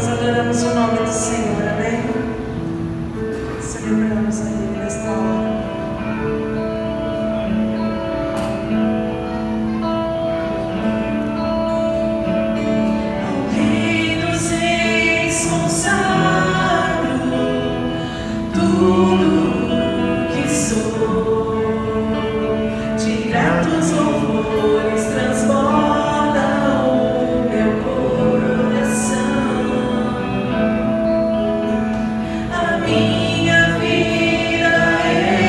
Nós adoramos o nome do Senhor, amém? Celebramos a Ele nesta hora. Minha vida é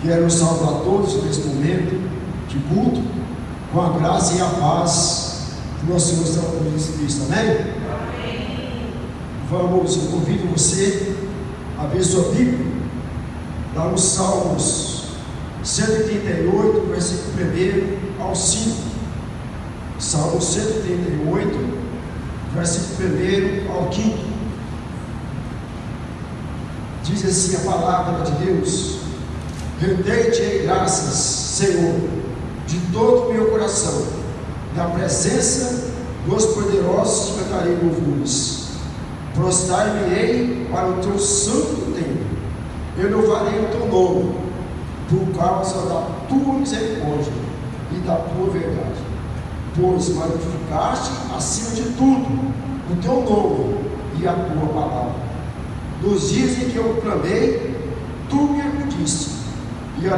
Quero saudar a todos nesse momento de culto, com a graça e a paz do nosso Senhor Jesus Cristo, amém? Vamos, eu convido você a ver sua Bíblia, lá nos Salmos 138, versículo 1 ao 5. Salmo 138, versículo 1 ao 5. Diz assim a palavra de Deus: rendei-te graças, Senhor, de todo o meu coração, na presença dos poderosos cantarei louvores. Prostrar-me-ei para o teu santo templo, eu louvarei o teu nome, por causa da tua misericórdia e da tua verdade, pois magnificaste acima de tudo o teu nome e a tua palavra. Nos dias em que eu clamei, tu me acudiste e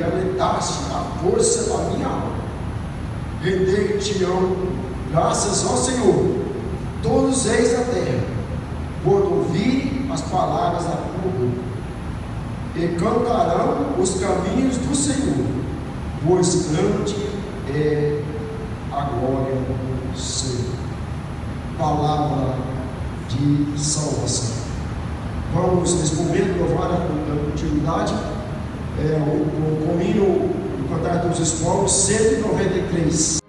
alentaste a força da minha alma. Rendei-te graças ao Senhor, todos os reis da terra, quando ouvirem as palavras da tua boca, e cantarão os caminhos do Senhor, pois grande é a glória do Senhor. Palavra de salvação. Vamos nesse momento louvar a continuidade com o hino do Cantar dos Escolos 193.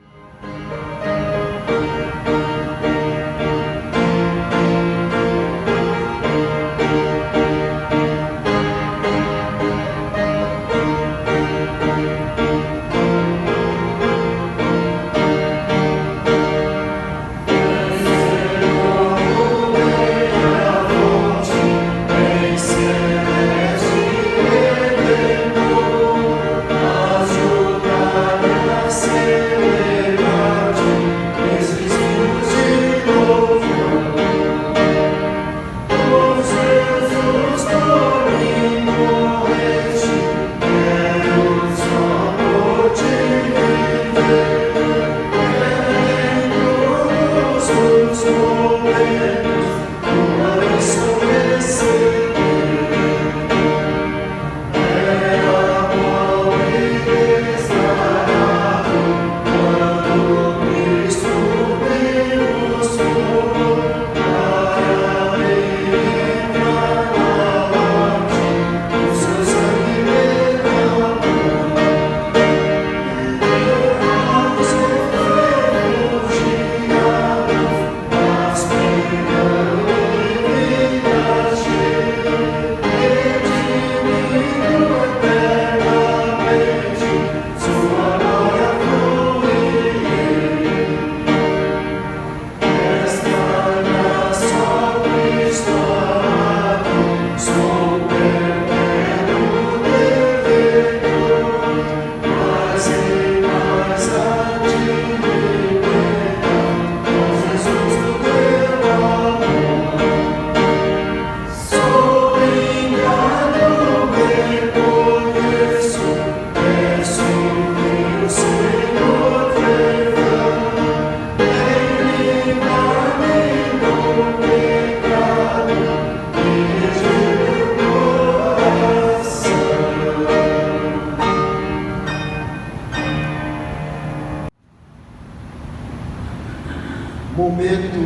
Momento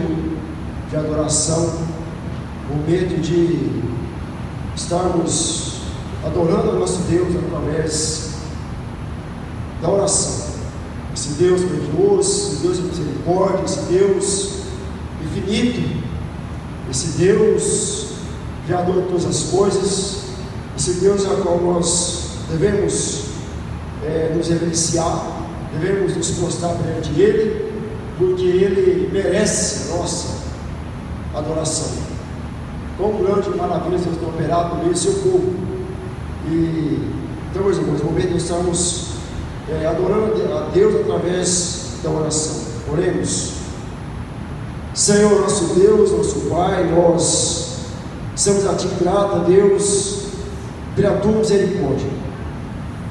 de adoração, momento de estarmos adorando o nosso Deus através da oração. Esse Deus maravilhoso, esse Deus de misericórdia, esse Deus infinito, esse Deus criador de todas as coisas, esse Deus a qual nós devemos nos reverenciar, devemos nos prostrar perante Ele, porque Ele merece a nossa adoração. Quão grande maravilha Deus tem operado no meio do seu povo. Então, meus irmãos, no momento nós estamos adorando a Deus através da oração. Oremos. Senhor, nosso Deus, nosso Pai, nós somos a Ti grato, Deus, pela Tua misericórdia,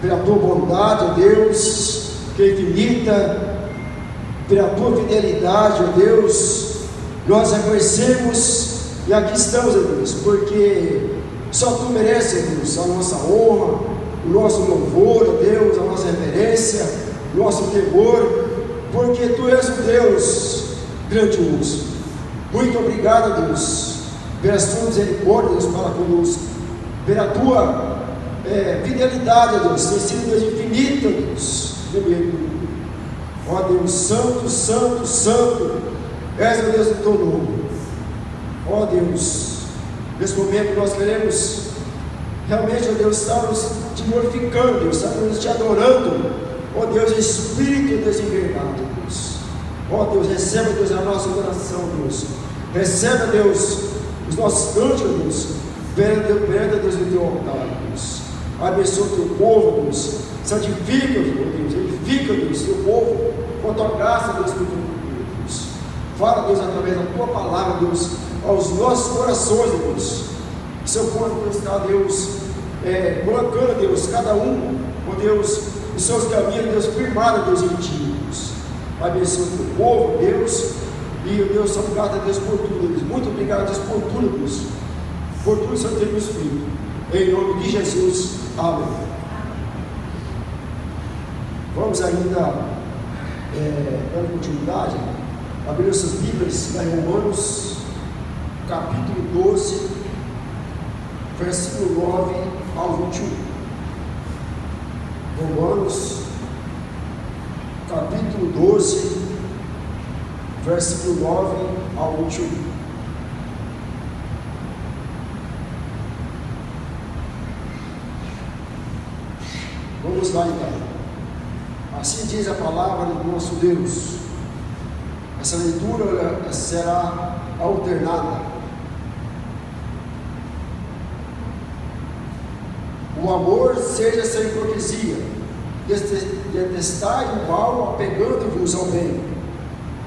pela Tua bondade, Deus, que é infinita, pela Tua fidelidade, ó Deus. Nós reconhecemos e aqui estamos, ó Deus, porque só Tu mereces, Deus, a nossa honra, o nosso louvor, ó Deus, a nossa reverência, o nosso temor, porque Tu és um Deus grandioso. Muito obrigado, Deus, pelas Tuas misericórdias para conosco, pela Tua fidelidade, Deus, tem sido Deus infinita, Deus, ó Deus, santo, santo, santo, és o Deus do Teu nome. Ó Deus, nesse momento nós queremos realmente, ó Deus, estamos Te glorificando, Deus, estamos Te adorando, ó Deus, Espírito, Deus, em verdade, Deus. Ó Deus, receba, Deus, a nossa oração, Deus. Receba, Deus, os nossos cânticos, Deus, perante, Deus, o Teu altar, Deus. Abençoa o Teu povo, Deus. Santifica, Deus, edifica, Deus, Teu povo, com a Tua graça, Deus, por Deus. Fala, Deus, através da Tua palavra, Deus, aos nossos corações, Deus. Que seu povo, Deus, está, Deus, colocando, Deus, cada um, ó Deus, os seus caminhos, Deus, firmado, Deus, em Ti, Deus. Abençoa o Teu povo, Deus, e, Deus, sou grato a Deus por tudo, Deus. Muito obrigado, Deus, por tudo, Deus. Por tudo que o Senhor tem nos feito. Em nome de Jesus. Amém. Vamos ainda, dando continuidade, abrir suas Bíblias em Romanos, capítulo 12, versículo 9 ao 21. Romanos, capítulo 12, versículo 9 ao 21. Vamos lá então. Assim diz a palavra do nosso Deus. Essa leitura será alternada. O amor seja sem hipocrisia. Detestai o mal, apegando-vos ao bem.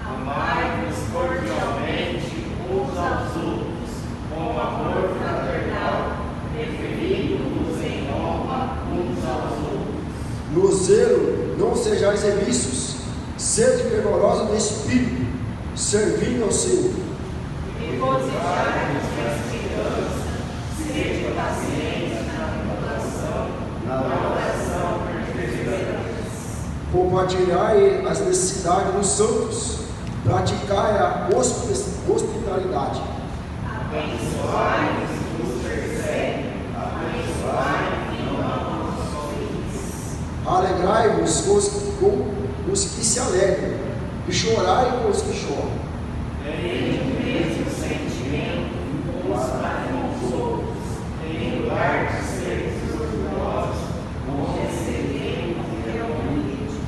Amai-vos cordialmente uns aos outros, com amor fraternal, preferindo-vos em honra uns aos outros. No zelo, não sejais remissos, sede fervorosos de espírito, servindo ao Senhor. Regozijai-vos na esperança, sede pacientes na tribulação, na oração perseverantes. Compartilhai as necessidades dos santos, praticai a hospitalidade. Abençoai-vos que vos perseguem, abençoai quem ama os homens. Alegrai-vos com os que se alegram, e chorai com os que choram. Tende o mesmo sentimento uns para com os outros, em lugar de seres orgulhosos, recebendo fielmente.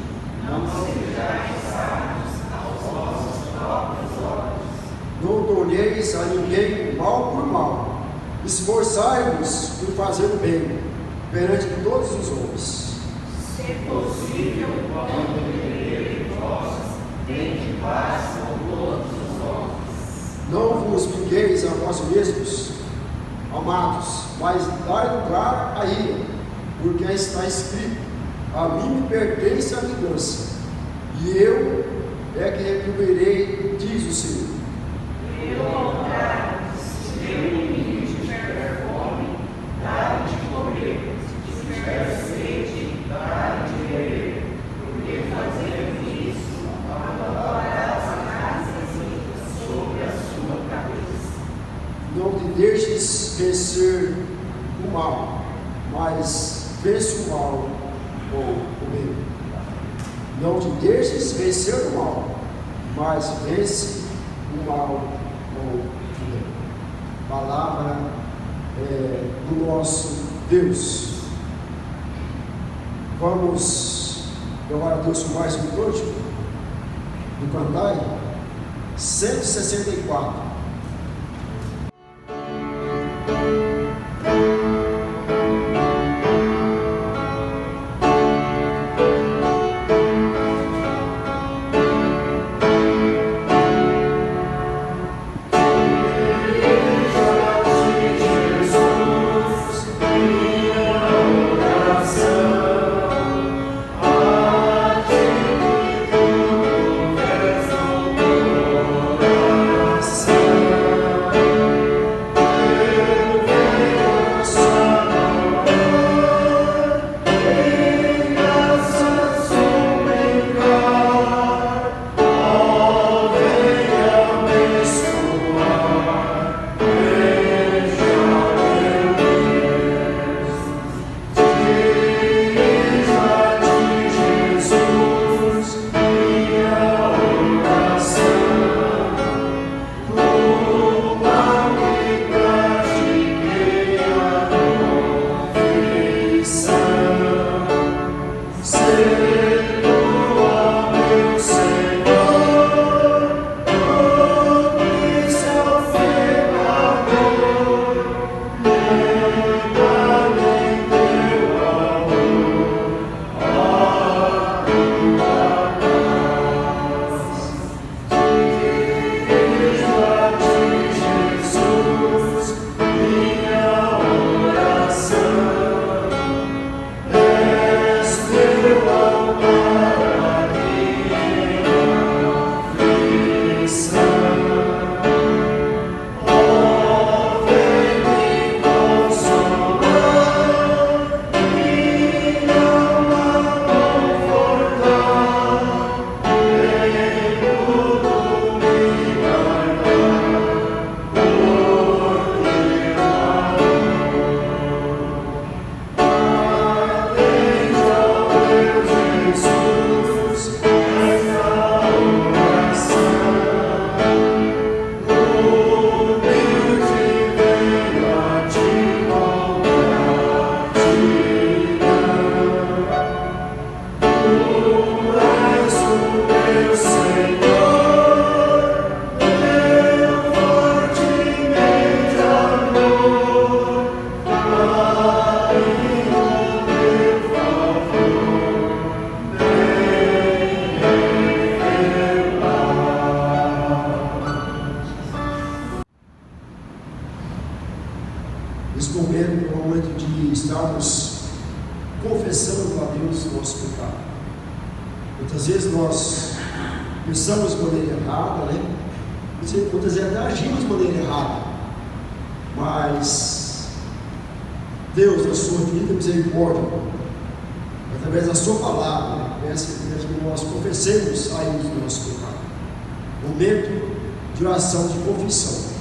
Não sejais sábios aos vossos próprios olhos. Não torneis a ninguém mal por mal, esforçai-vos por fazer o bem perante todos os homens. Se possível, quando viverem vós, tende paz com todos os homens. Não vos vingueis a vós mesmos, amados, mas dai lugar à ira, porque está escrito: a mim me pertence a vingança, e eu é que retribuirei, diz o Senhor. Pelo contrário, se teu inimigo tiver fome, dá-lhe de comer, se tiver sede, dá-lhe de beber, porque fazendo isso, amontoarás casas sobre a sua cabeça. Não te deixes vencer o mal, mas vence o mal com o bem. Não te deixes vencer o mal, mas vence o mal com o bem. Palavra do nosso Deus. Vamos louvar a Deus com mais um cântico do Cantai 164. Sim. confessando a Deus o nosso pecado. Muitas vezes nós pensamos de maneira errada, né? Muitas vezes até agimos de maneira errada, mas Deus, na sua infinita misericórdia, através da sua palavra, peço que nós confessemos a Ele o nosso pecado. Momento de oração, de confissão.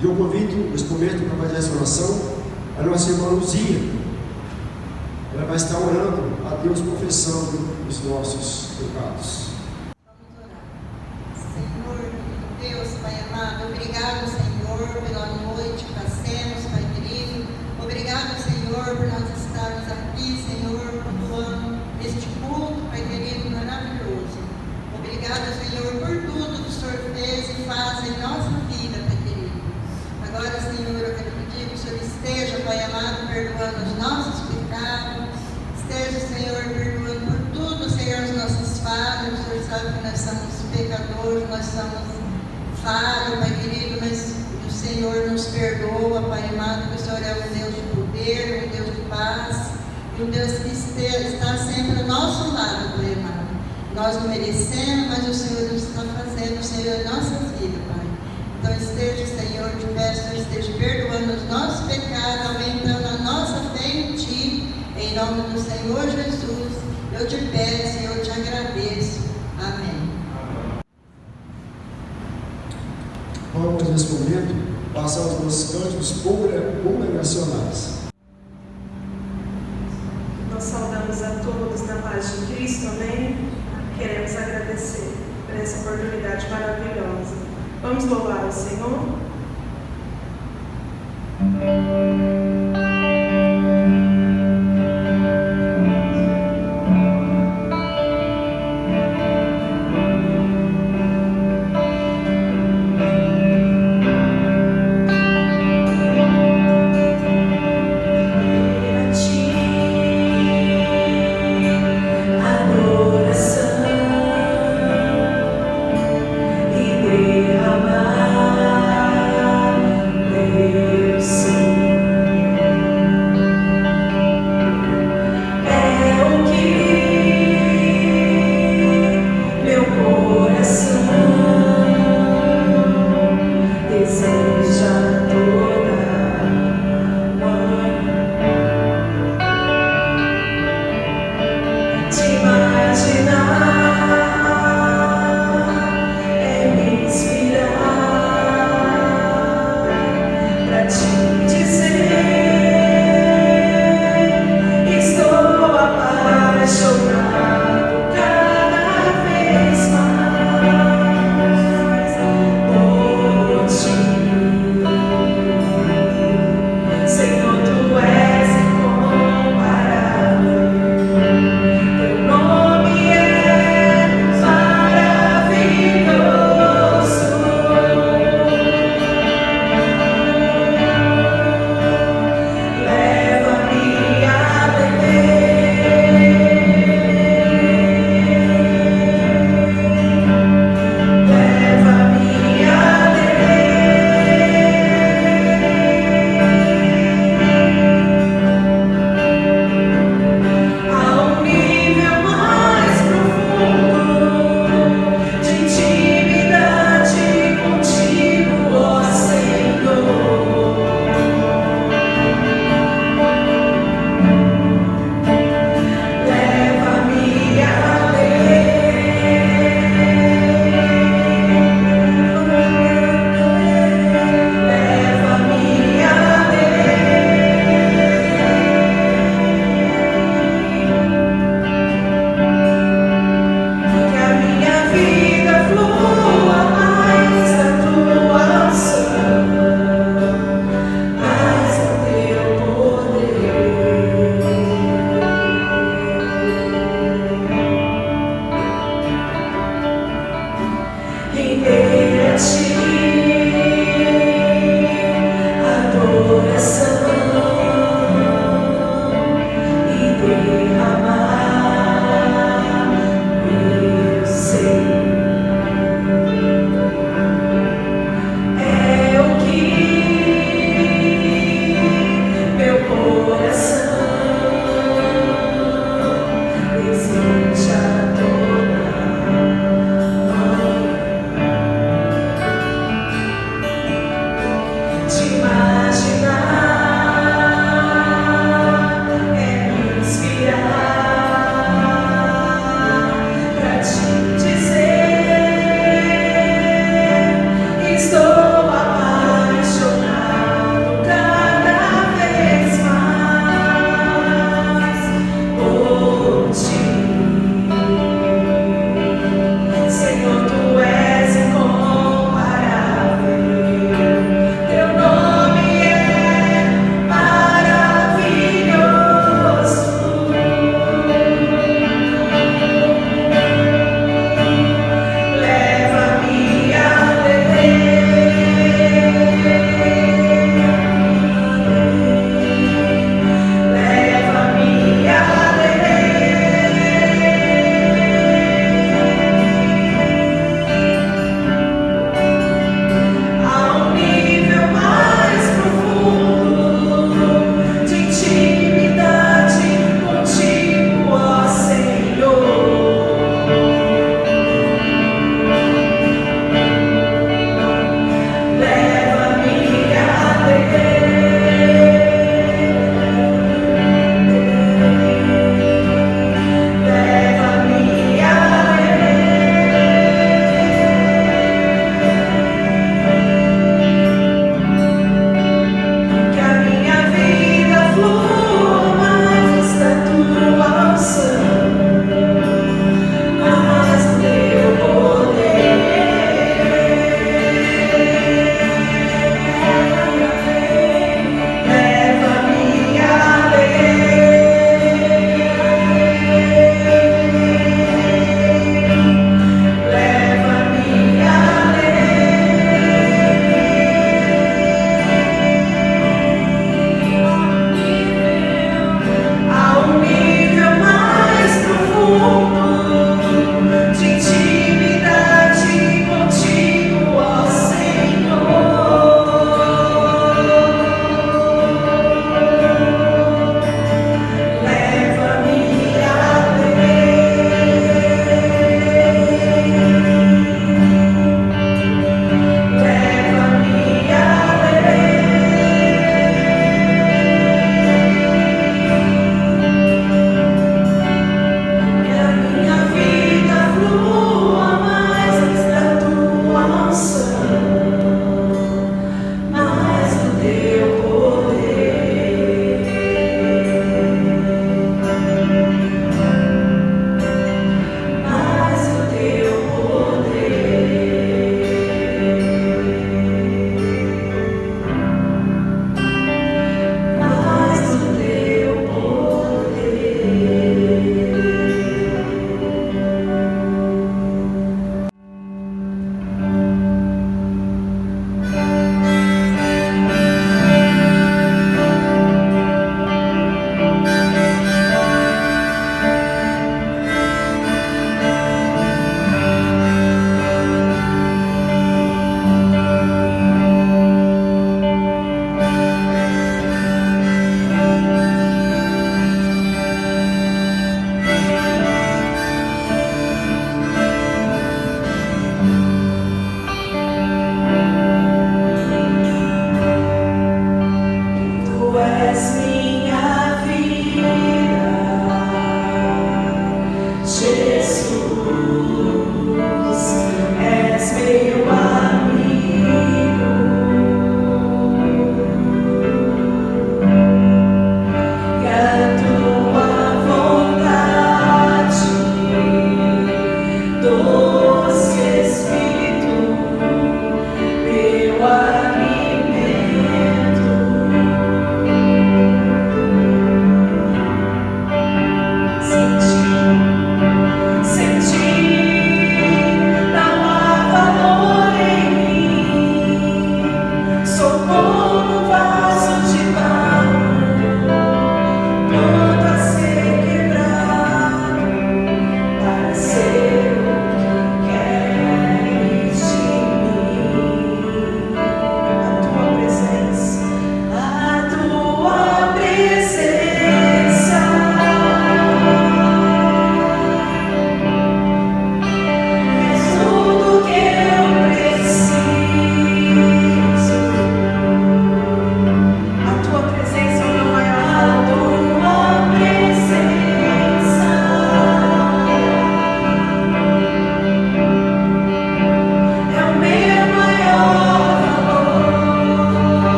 E eu convido, nesse momento, para fazer essa oração, a nossa irmã Luzia. Ela vai estar orando a Deus, confessando os nossos pecados. Vamos orar. Senhor, Deus, Pai amado, obrigado, Senhor, pela noite que passemos, Pai querido. Obrigado, Senhor, por nós estarmos aqui, Senhor, cultuando este culto, Pai querido, maravilhoso. Obrigado, Senhor, por tudo que o Senhor fez e faz em nossa vida, Pai querido. Agora, Senhor, eu quero pedir que o Senhor esteja, Pai amado, perdoando os nossos pecados. Esteja, Senhor, perdoando por tudo, Senhor, as nossas falhas. O Senhor sabe que nós somos pecadores, nós somos falhos, Pai querido, mas o Senhor nos perdoa, Pai amado, que o Senhor é um Deus de poder, um Deus de paz, e um Deus que está sempre ao nosso lado, Pai amado. Nós não merecemos, mas o Senhor está fazendo, Senhor, a nossa vida, Pai. Então esteja, Senhor, te peço, esteja perdoando os nossos pecados, aumentando a nossa fé em Ti, em nome do Senhor Jesus. Eu te peço, Senhor, eu te agradeço. Amém. Vamos, nesse momento, passar os nossos cânticos congregacionais. Nós saudamos a todos na paz de Cristo, amém? Queremos agradecer por essa oportunidade maravilhosa. Vamos louvar o Senhor? Derramar, Deus.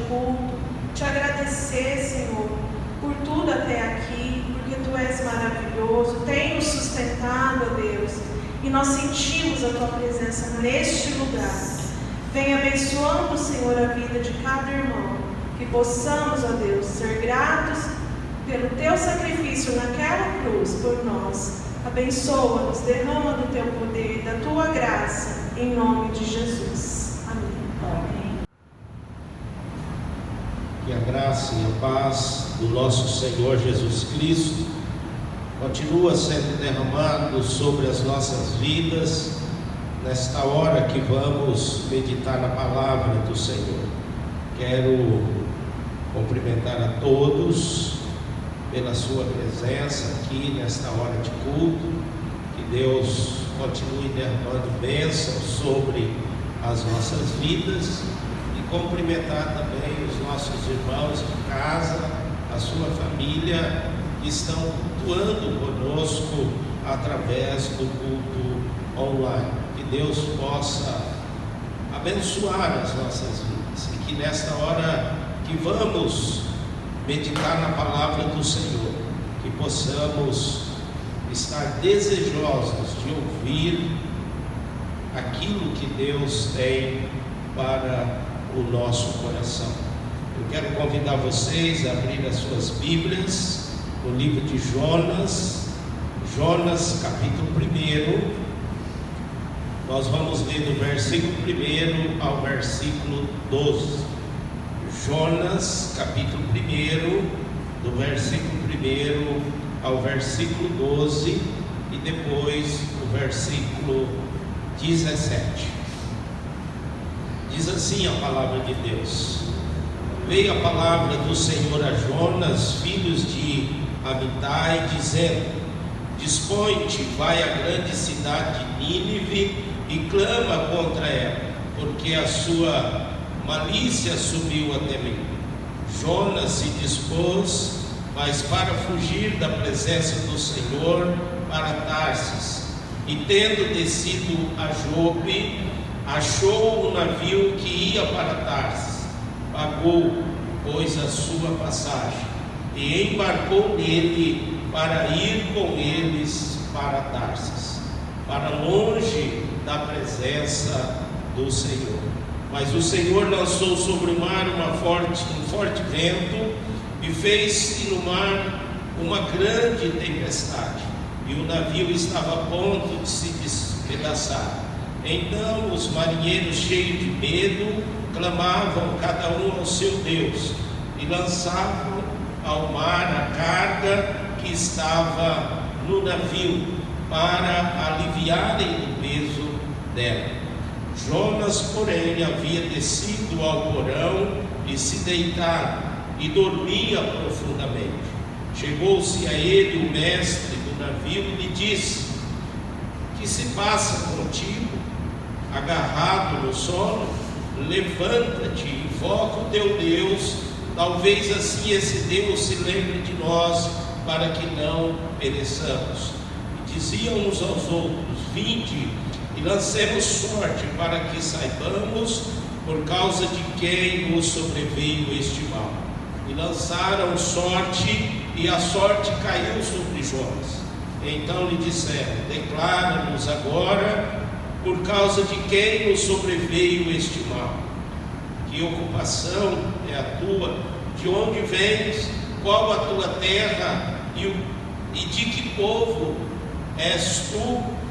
culto, te agradecer, Senhor, por tudo até aqui, porque Tu és maravilhoso, tem nos sustentado, ó Deus, e nós sentimos a Tua presença neste lugar. Venha abençoando, Senhor, a vida de cada irmão, que possamos, ó Deus, ser gratos pelo Teu sacrifício naquela cruz por nós. Abençoa-nos, derrama do Teu poder, da Tua graça, em nome de Jesus. Amém. Que a graça e a paz do nosso Senhor Jesus Cristo continua sendo derramado sobre as nossas vidas, nesta hora que vamos meditar na palavra do Senhor. Quero cumprimentar a todos pela sua presença aqui nesta hora de culto. Que Deus continue derramando bênçãos sobre as nossas vidas, e cumprimentar também os nossos irmãos de casa, a sua família, que estão cultuando conosco através do culto online. Que Deus possa abençoar as nossas vidas, e que nesta hora que vamos meditar na palavra do Senhor, que possamos estar desejosos de ouvir aquilo que Deus tem para o nosso coração. Eu quero convidar vocês a abrir as suas Bíblias no livro de Jonas, capítulo 1. Nós vamos ler do versículo 1 ao versículo 12. Jonas, capítulo 1, do versículo 1 ao versículo 12, e depois o versículo 17. Diz assim a palavra de Deus: Veio a palavra do Senhor a Jonas, filhos de Amitai, dizendo: Dispõe-te, vai à grande cidade de Nínive e clama contra ela, porque a sua malícia subiu até mim. Jonas se dispôs, mas para fugir da presença do Senhor, para Tarsis, e tendo descido a Jope, achou um navio que ia para Tarsis. Pagou, pois, a sua passagem, e embarcou nele para ir com eles para Tarsis, para longe da presença do Senhor. Mas o Senhor lançou sobre o mar um forte vento, e fez-se no mar uma grande tempestade, e o navio estava a ponto de se despedaçar. Então os marinheiros, cheios de medo, clamavam cada um ao seu Deus, e lançavam ao mar a carga que estava no navio, para aliviarem o peso dela. Jonas, porém, havia descido ao porão e se deitado, e dormia profundamente. Chegou-se a ele o mestre do navio e lhe disse: Que se passa contigo, agarrado no sono? Levanta-te, invoca o teu Deus, talvez assim esse Deus se lembre de nós, para que não pereçamos. E diziam uns aos outros: Vinde e lancemos sorte, para que saibamos por causa de quem nos sobreveio este mal. E lançaram sorte, e a sorte caiu sobre Jonas. Então lhe disseram: Declara-nos agora por causa de quem nos sobreveio este mal. Que ocupação é a tua? De onde vens? Qual a tua terra? E de que povo és tu?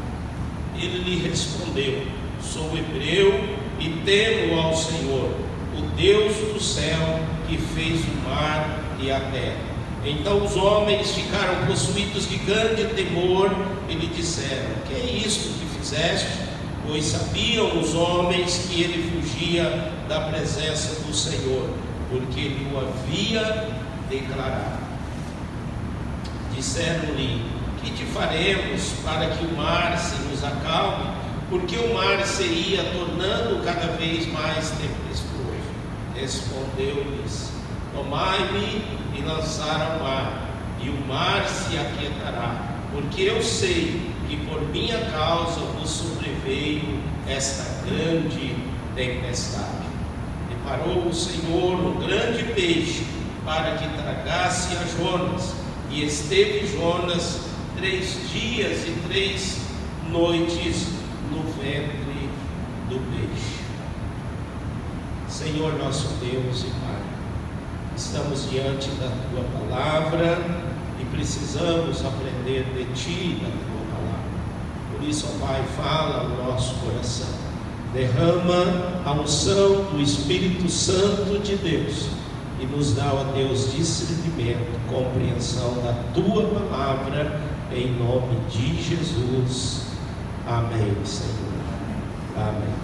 Ele lhe respondeu: Sou hebreu e temo ao Senhor, o Deus do céu, que fez o mar e a terra. Então os homens ficaram possuídos de grande temor e lhe disseram: Que é isto que fizeste? Pois sabiam os homens que ele fugia da presença do Senhor, porque ele o havia declarado. Disseram-lhe: Que te faremos para que o mar se nos acalme? Porque o mar se ia tornando cada vez mais tempestuoso. Respondeu-lhes: Tomai-me e lançar ao mar, e o mar se aquietará, porque eu sei que por minha causa vos sobreveio esta grande tempestade. E preparou o Senhor um grande peixe para que tragasse a Jonas, e esteve Jonas 3 dias e 3 noites no ventre do peixe. Senhor nosso Deus e Pai, estamos diante da Tua Palavra e precisamos aprender de Ti, da Tua Palavra. Por isso, ó Pai, fala o nosso coração, derrama a unção do Espírito Santo de Deus e nos dá, ó Deus, discernimento, compreensão da Tua Palavra, em nome de Jesus. Amém, Senhor. Amém.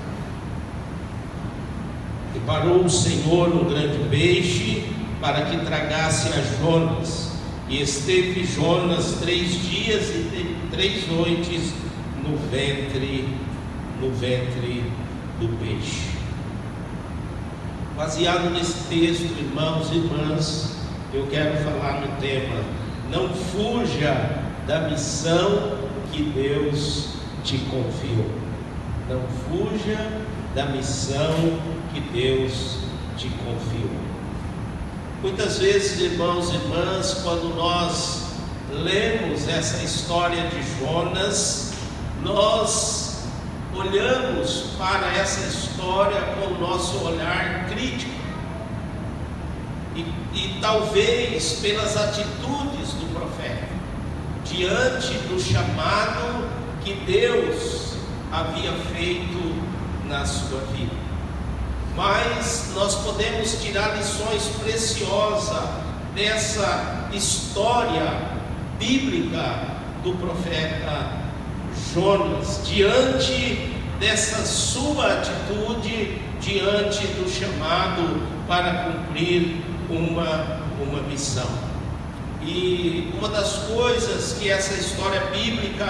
E parou o Senhor um grande peixe para que tragasse a Jonas, e esteve Jonas 3 dias e 3 noites no ventre do peixe. Baseado nesse texto, irmãos e irmãs, eu quero falar no tema: não fuja da missão que Deus te confiou. Não fuja da missão que Deus te confiou. Muitas vezes, irmãos e irmãs, quando nós lemos essa história de Jonas, nós olhamos para essa história com o nosso olhar crítico e talvez pelas atitudes do profeta diante do chamado que Deus havia feito na sua vida. Mas nós podemos tirar lições preciosas dessa história bíblica do profeta Jonas, diante dessa sua atitude, diante do chamado para cumprir uma missão. E uma das coisas que essa história bíblica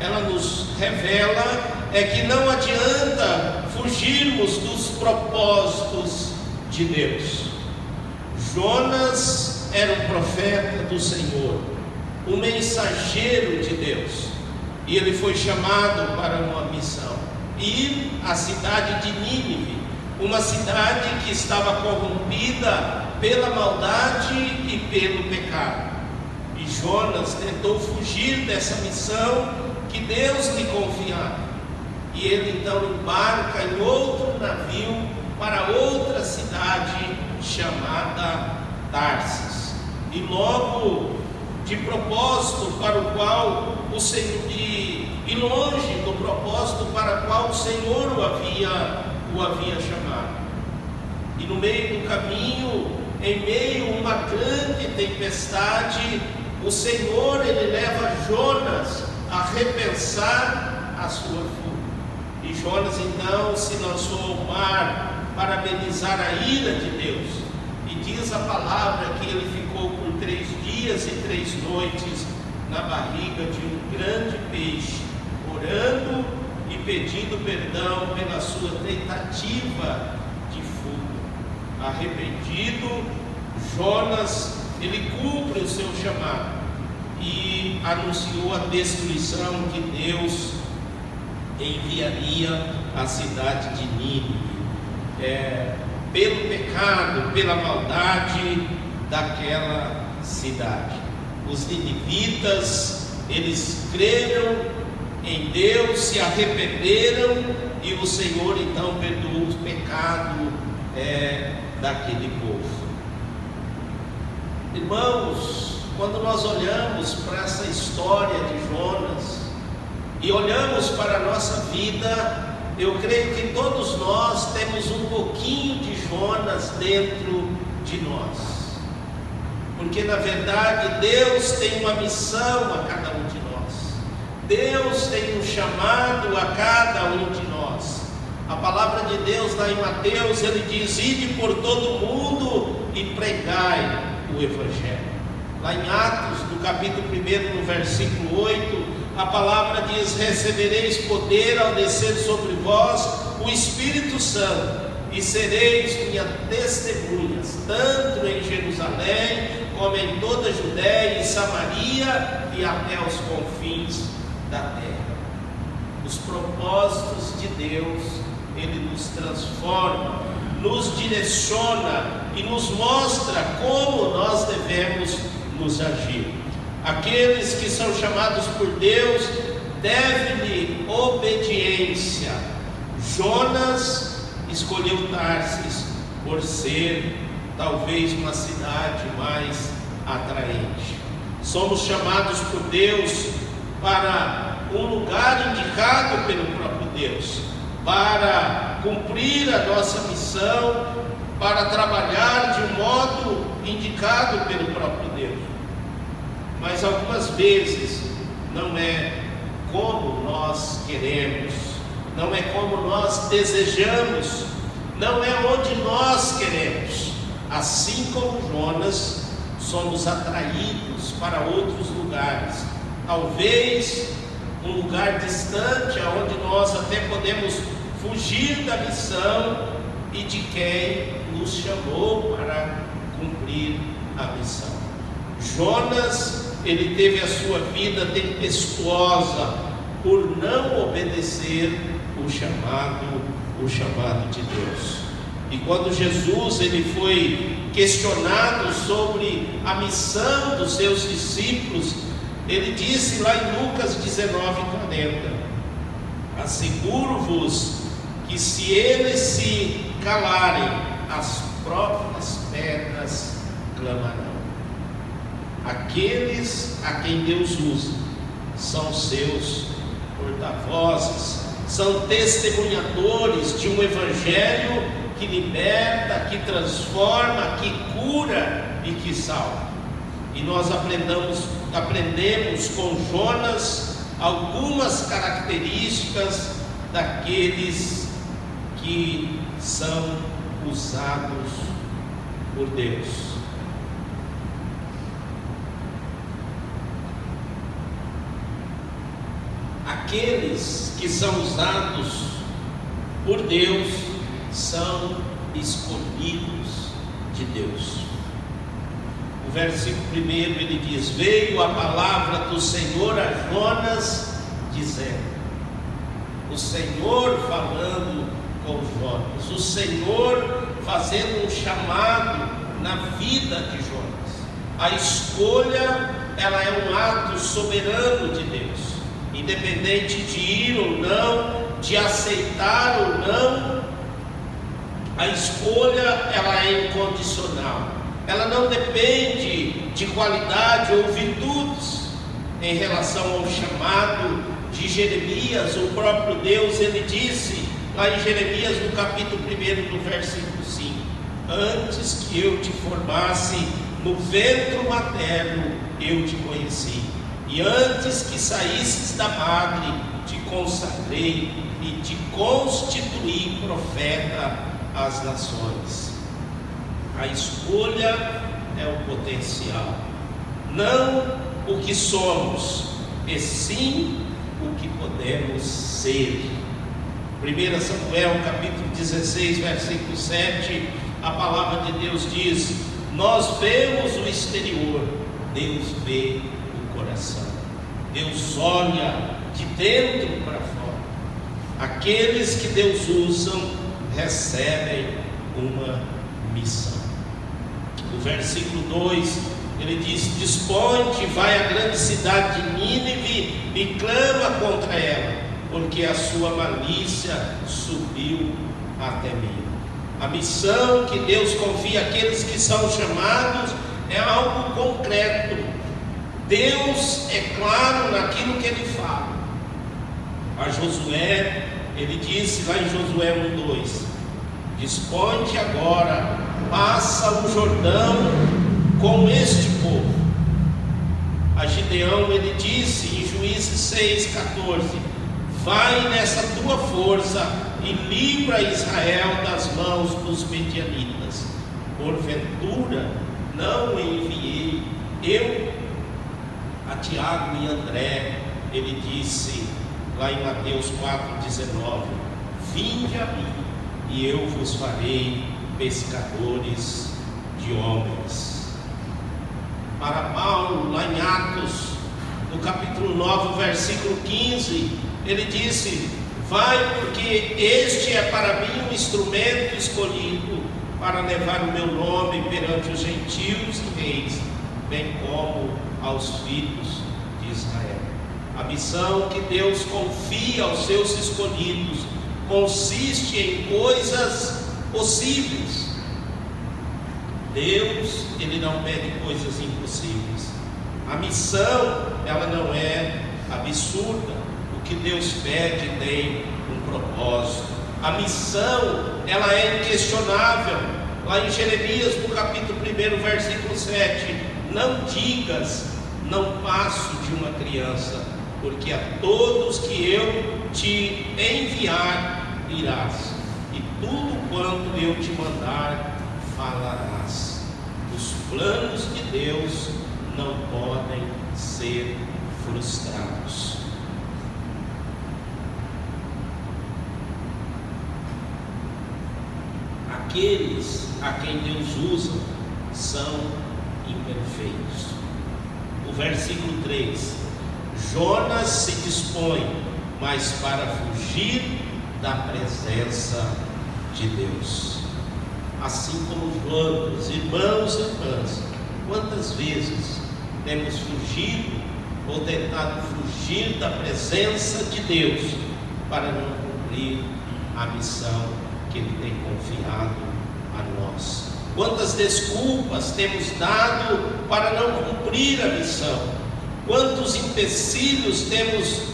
ela nos revela é que não adianta fugirmos dos propósitos de Deus. Jonas era um profeta do Senhor, um mensageiro de Deus, e ele foi chamado para uma missão: ir à cidade de Nínive, uma cidade que estava corrompida pela maldade e pelo pecado. E Jonas tentou fugir dessa missão que Deus lhe confiava. E ele então embarca em outro navio para outra cidade chamada Tarsis. E logo de propósito para o qual o Senhor, e longe do propósito para o qual o Senhor o havia chamado. E no meio do caminho, em meio a uma grande tempestade, o Senhor ele leva Jonas a repensar a sua fuga. E Jonas então se lançou ao mar para amenizar a ira de Deus. E diz a palavra que ele ficou por 3 dias e 3 noites na barriga de um grande peixe, orando e pedindo perdão pela sua tentativa de fuga. Arrependido, Jonas ele cumpre o seu chamado e anunciou a destruição que Deus enviaria à cidade de Nínive, pelo pecado, pela maldade daquela cidade. Os ninivitas, eles creram em Deus, se arrependeram, e o Senhor então perdoou o pecado daquele povo. Irmãos, quando nós olhamos para essa história de Jonas e olhamos para a nossa vida, eu creio que todos nós temos um pouquinho de Jonas dentro de nós, porque na verdade Deus tem uma missão a cada um de nós, Deus tem um chamado a cada um de nós. A palavra de Deus lá em Mateus, ele diz: ide por todo o mundo e pregai o Evangelho. Lá em Atos, no capítulo 1, no versículo 8, a palavra diz: recebereis poder ao descer sobre vós o Espírito Santo, e sereis minhas testemunhas, tanto em Jerusalém, como em toda a Judéia e Samaria, e até os confins da terra. Os propósitos de Deus, Ele nos transforma, nos direciona e nos mostra como nós devemos nos agir. Aqueles que são chamados por Deus devem-lhe obediência. Jonas escolheu Tarsis por ser talvez uma cidade mais atraente. Somos chamados por Deus para um lugar indicado pelo próprio Deus, para cumprir a nossa missão, para trabalhar de um modo indicado pelo próprio Deus. Mas algumas vezes não é como nós queremos, não é como nós desejamos, não é onde nós queremos. Assim como Jonas, somos atraídos para outros lugares, talvez um lugar distante, aonde nós até podemos fugir da missão e de quem nos chamou para cumprir a missão. Jonas, ele teve a sua vida tempestuosa por não obedecer o chamado de Deus. E quando Jesus ele foi questionado sobre a missão dos seus discípulos, ele disse lá em Lucas 19:40: asseguro-vos que se eles se calarem, as próprias pedras clamarão. Aqueles a quem Deus usa são seus porta-vozes, são testemunhadores de um evangelho que liberta, que transforma, que cura e que salva. E nós aprendemos com Jonas algumas características daqueles que são usados por Deus. Aqueles que são usados por Deus são escolhidos de Deus. O versículo 1 ele diz: veio a palavra do Senhor a Jonas dizendo. O Senhor falando com Jonas, o Senhor fazendo um chamado na vida de Jonas. A escolha, ela é um ato soberano de Deus, independente de ir ou não, de aceitar ou não. A escolha, ela é incondicional, ela não depende de qualidade ou virtudes. Em relação ao chamado de Jeremias, o próprio Deus, ele disse lá em Jeremias, no capítulo 1, no versículo 5: antes que eu te formasse no ventre materno, eu te conheci, e antes que saísses da madre, te consagrei e te constituí profeta às nações. A escolha é o potencial, não o que somos, e sim o que podemos ser. 1 Samuel capítulo 16, versículo 7, a palavra de Deus diz: nós vemos o exterior, Deus vê o coração. Deus olha de dentro para fora. Aqueles que Deus usa recebem uma missão. No versículo 2 ele diz: dispõe-te, vai à grande cidade de Nínive e clama contra ela, porque a sua malícia subiu até mim. A missão que Deus confia àqueles que são chamados é algo concreto. Deus é claro naquilo que ele fala. A Josué, ele disse lá em Josué 1:2: dispõe-te agora, passa o Jordão com este povo. A Gideão, ele disse em Juízes 6:14: vai nessa tua força e livra Israel das mãos dos medianitas. Porventura não enviei eu a Tiago e André? Ele disse lá em Mateus 4:19: vinde a mim e eu vos farei pescadores de homens. Para Paulo, lá em Atos, no capítulo 9, versículo 15, ele disse: Vai, porque este é para mim um instrumento escolhido para levar o meu nome perante os gentios e reis, bem como aos filhos de Israel. A missão que Deus confia aos seus escolhidos consiste em coisas possíveis. Deus, Ele não pede coisas impossíveis. A missão, ela não é absurda. O que Deus pede tem um propósito. A missão, ela é inquestionável. Lá em Jeremias, no capítulo 1, versículo 7, não digas, não passo de uma criança, porque a todos que eu te enviar irás, e tudo quanto eu te mandar falarás. Os planos de Deus não podem ser frustrados. Aqueles a quem Deus usa são imperfeitos. O versículo 3: Jonas se dispõe, mas para fugir da presença de Deus. Assim como Jonas, irmãos e irmãs, quantas vezes temos fugido ou tentado fugir da presença de Deus para não cumprir a missão que Ele tem confiado a nós? Quantas desculpas temos dado para não cumprir a missão? Quantos empecilhos temos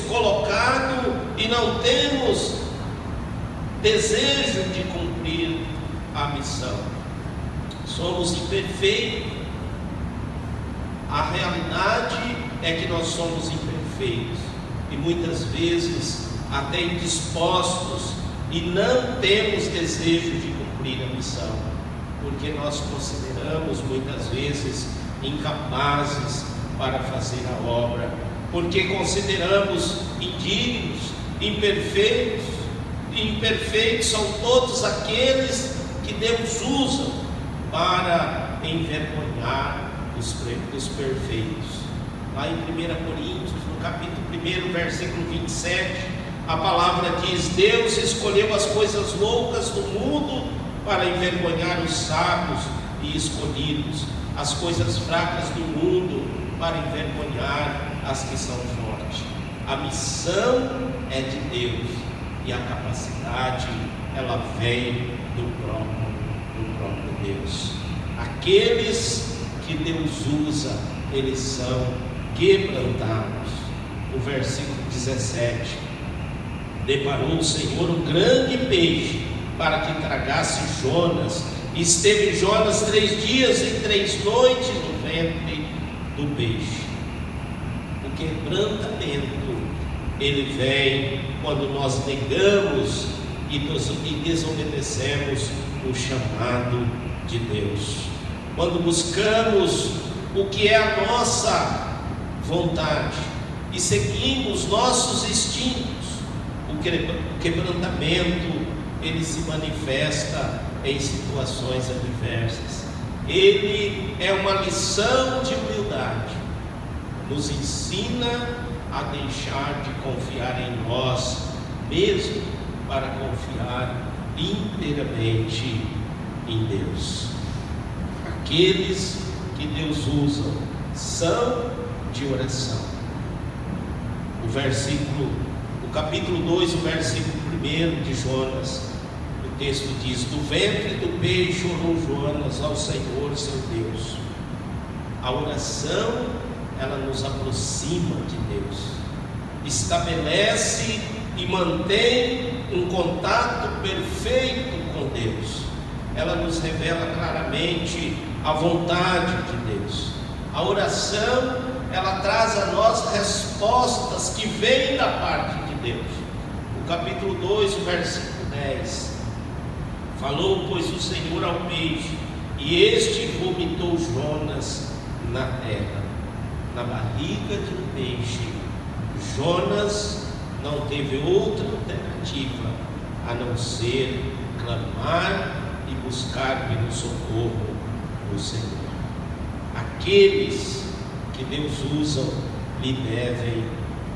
colocado e não temos desejo de cumprir a missão? Somos imperfeitos. A realidade é que nós somos imperfeitos e muitas vezes até indispostos, e não temos desejo de cumprir a missão, porque nós consideramos muitas vezes incapazes para fazer a obra, porque consideramos indignos, imperfeitos. E imperfeitos são todos aqueles que Deus usa para envergonhar os perfeitos. Lá em 1 Coríntios, no capítulo 1, versículo 27, a palavra diz: Deus escolheu as coisas loucas do mundo para envergonhar os sábios e escolhidos, as coisas fracas do mundo para envergonhar as que são fortes. A missão é de Deus e a capacidade, ela vem do próprio Deus. Aqueles que Deus usa, eles são quebrantados. O versículo 17: Deparou o Senhor um grande peixe para que tragasse Jonas, e esteve Jonas 3 dias e 3 noites no ventre do peixe. O quebrantamento, ele vem quando nós negamos e desobedecemos o chamado de Deus, quando buscamos o que é a nossa vontade e seguimos nossos instintos. O quebrantamento, ele se manifesta em situações adversas. Ele é uma lição de humildade, nos ensina a deixar de confiar em nós mesmo para confiar inteiramente em Deus. Aqueles que Deus usa são de oração. O capítulo 2, o versículo 1 de Jonas, o texto diz: Do ventre do peixe orou Jonas ao Senhor seu Deus. A oração, ela nos aproxima de Deus, estabelece e mantém um contato perfeito com Deus. Ela nos revela claramente a vontade de Deus. A oração, ela traz a nós respostas que vêm da parte de Deus. O capítulo 2, o versículo 10: Falou, pois, o Senhor ao peixe, e este vomitou Jonas na terra. Na barriga de um peixe, Jonas não teve outra alternativa a não ser clamar e buscar pelo socorro do Senhor. Aqueles que Deus usa lhe devem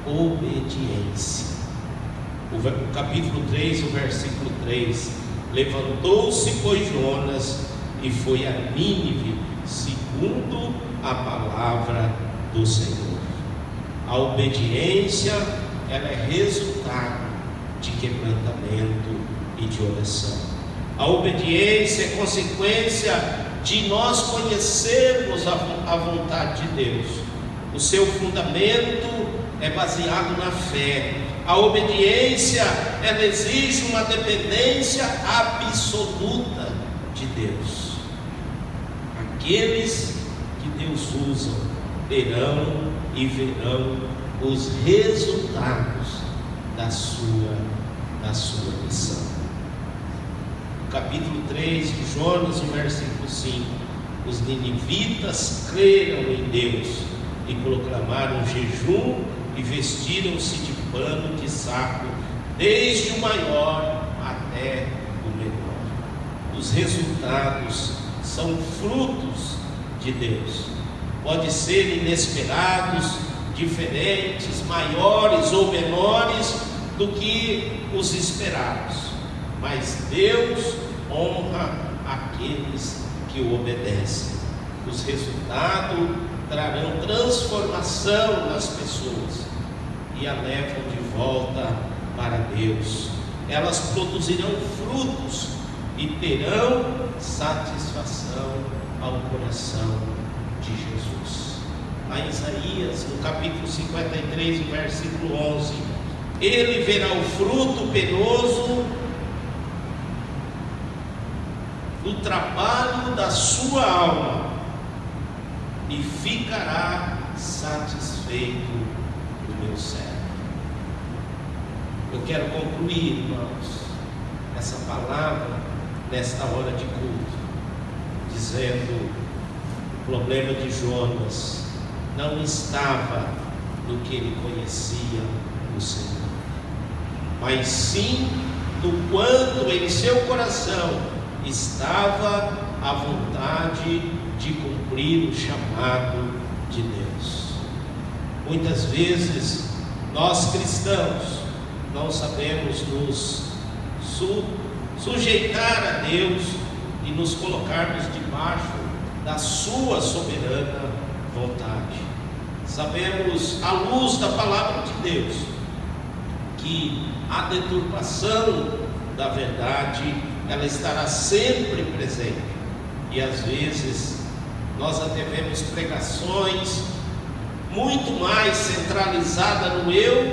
obediência. O capítulo 3, o versículo 3: levantou-se, pois, Jonas e foi a Nínive, segundo a palavra do Senhor. A obediência, ela é resultado de quebrantamento e de oração. A obediência é consequência de nós conhecermos a vontade de Deus. O seu fundamento é baseado na fé. A obediência, ela exige uma dependência absoluta de Deus. Aqueles que Deus usa terão e verão os resultados da sua missão. No capítulo 3 de Jonas, no versículo 5: os ninivitas creram em Deus e proclamaram jejum e vestiram-se de pano de saco, desde o maior até o menor. Os resultados são frutos de Deus. Pode ser inesperados, diferentes, maiores ou menores do que os esperados, mas Deus honra aqueles que o obedecem. Os resultados trarão transformação nas pessoas e a levam de volta para Deus. Elas produzirão frutos e terão satisfação ao coração de Jesus. Lá em Isaías, no capítulo 53, versículo 11: ele verá o fruto penoso do trabalho da sua alma e ficará satisfeito do meu servo. Eu quero concluir, irmãos, essa palavra nesta hora de culto, dizendo: o problema de Jonas não estava no que ele conhecia o Senhor, mas sim no quanto em seu coração estava a vontade de cumprir o chamado de Deus. Muitas vezes nós cristãos não sabemos nos sujeitar a Deus e nos colocarmos debaixo da sua soberana vontade. Sabemos, à luz da palavra de Deus, que a deturpação da verdade, ela estará sempre presente, e às vezes nós até vemos pregações muito mais centralizadas no eu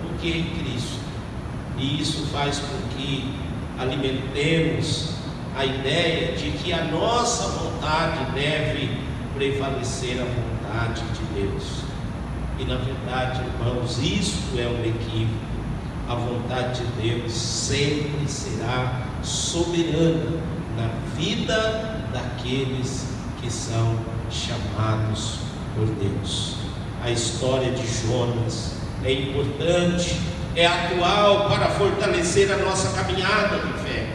do que em Cristo, e isso faz com que alimentemos a ideia de que a nossa vontade deve prevalecer a vontade de Deus. E na verdade, irmãos, isto é um equívoco. A vontade de Deus sempre será soberana na vida daqueles que são chamados por Deus. A história de Jonas é importante, é atual para fortalecer a nossa caminhada de fé.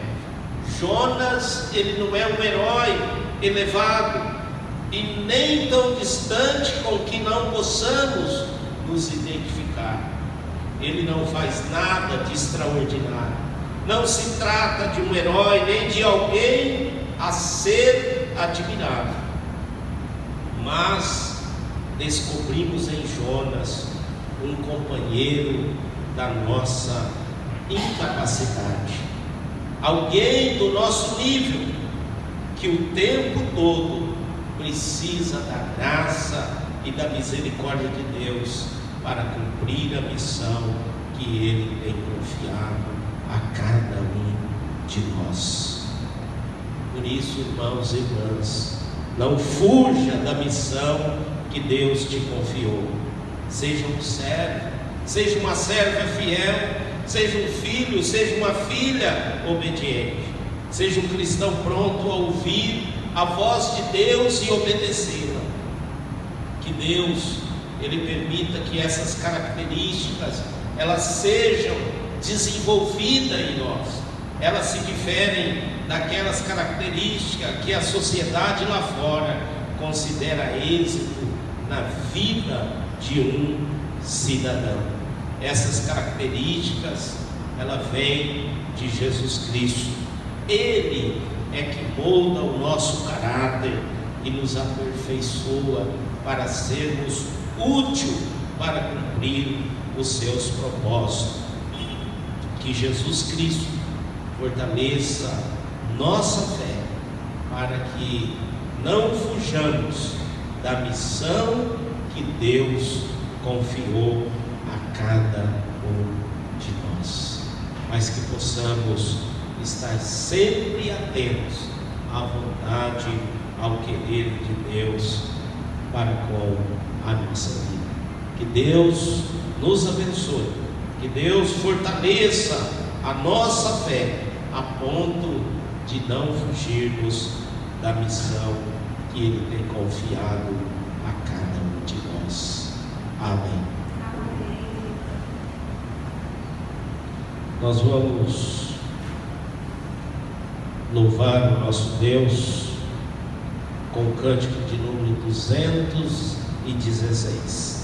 Jonas, ele não é um herói elevado e nem tão distante com que não possamos nos identificar. Ele não faz nada de extraordinário. Não se trata de um herói nem de alguém a ser admirado, mas descobrimos em Jonas um companheiro da nossa incapacidade, alguém do nosso nível, que o tempo todo precisa da graça e da misericórdia de Deus para cumprir a missão que Ele tem confiado a cada um de nós. Por isso, irmãos e irmãs, não fuja da missão que Deus te confiou. Seja um servo, seja uma serva fiel, seja um filho, seja uma filha obediente, seja um cristão pronto a ouvir a voz de Deus e obedecê-la. Que Deus, Ele permita que essas características, elas sejam desenvolvidas em nós. Elas se diferem daquelas características que a sociedade lá fora considera êxito na vida de um cidadão. Essas características ela vem de Jesus Cristo. Ele é que molda o nosso caráter e nos aperfeiçoa para sermos úteis para cumprir os seus propósitos. Que Jesus Cristo fortaleça nossa fé para que não fujamos da missão que Deus confiou a cada um de nós, mas que possamos estar sempre atentos à vontade, ao querer de Deus para com a nossa vida. Que Deus nos abençoe, que Deus fortaleça a nossa fé a ponto de não fugirmos da missão que Ele tem confiado a cada um de nós. Amém. Nós vamos louvar o nosso Deus com o cântico de número 216.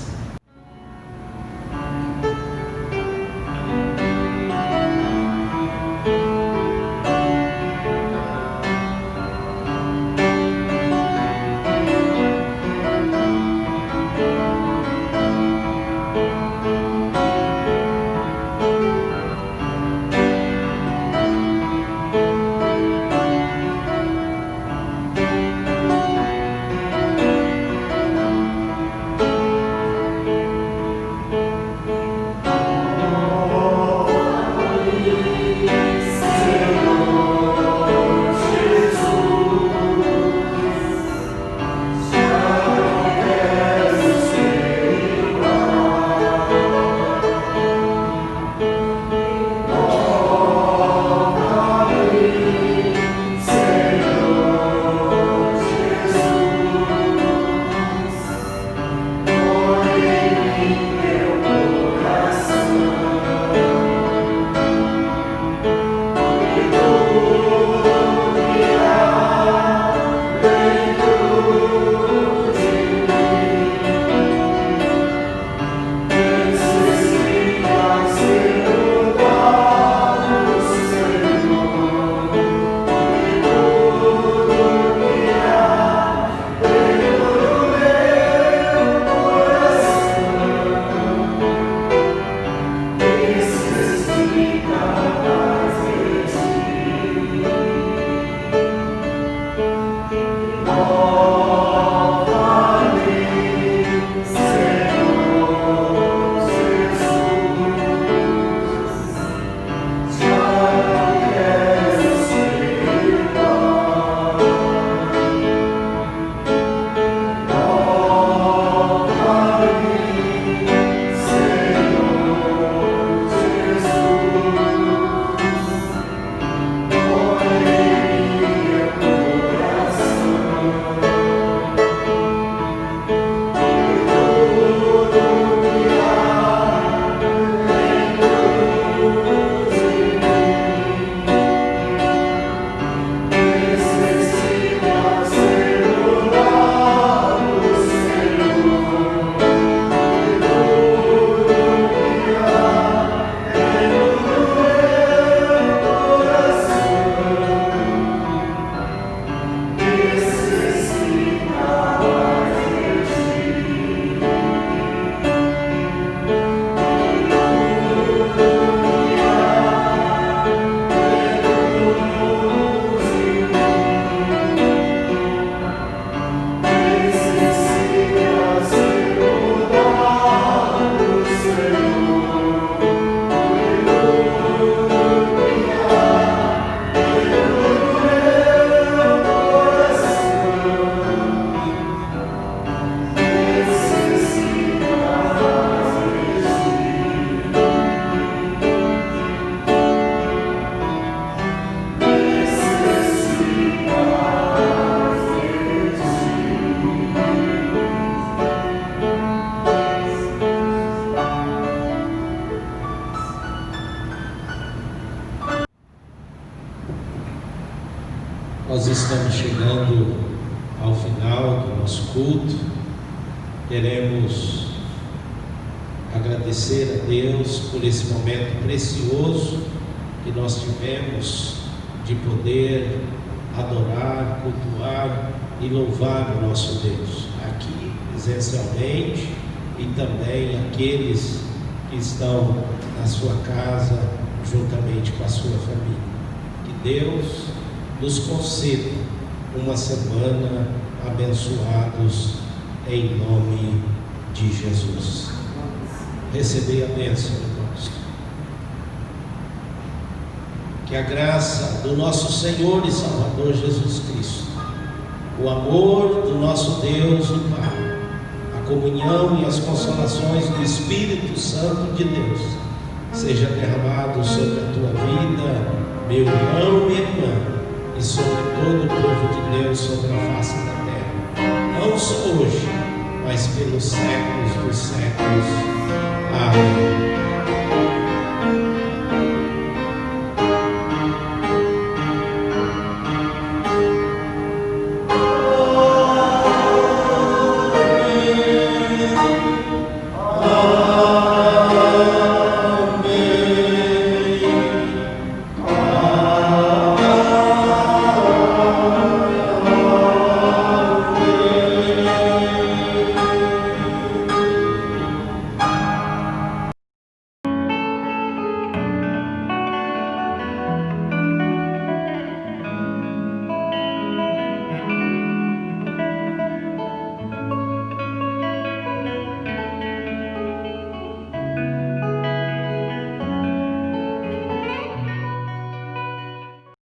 Nós estamos chegando ao final do nosso culto. Queremos agradecer a Deus por esse momento precioso que nós tivemos de poder adorar, cultuar e louvar o nosso Deus, aqui presencialmente e também aqueles que estão na sua casa juntamente com a sua família. Que Deus nos conceda uma semana abençoados em nome de Jesus. Recebei a bênção, irmãos. Que a graça do nosso Senhor e Salvador Jesus Cristo, o amor do nosso Deus e Pai, a comunhão e as consolações do Espírito Santo de Deus seja derramado sobre a tua vida, meu irmão e irmã, e sobre todo o povo de Deus sobre a face da terra, não só hoje, mas pelos séculos dos séculos. Amém.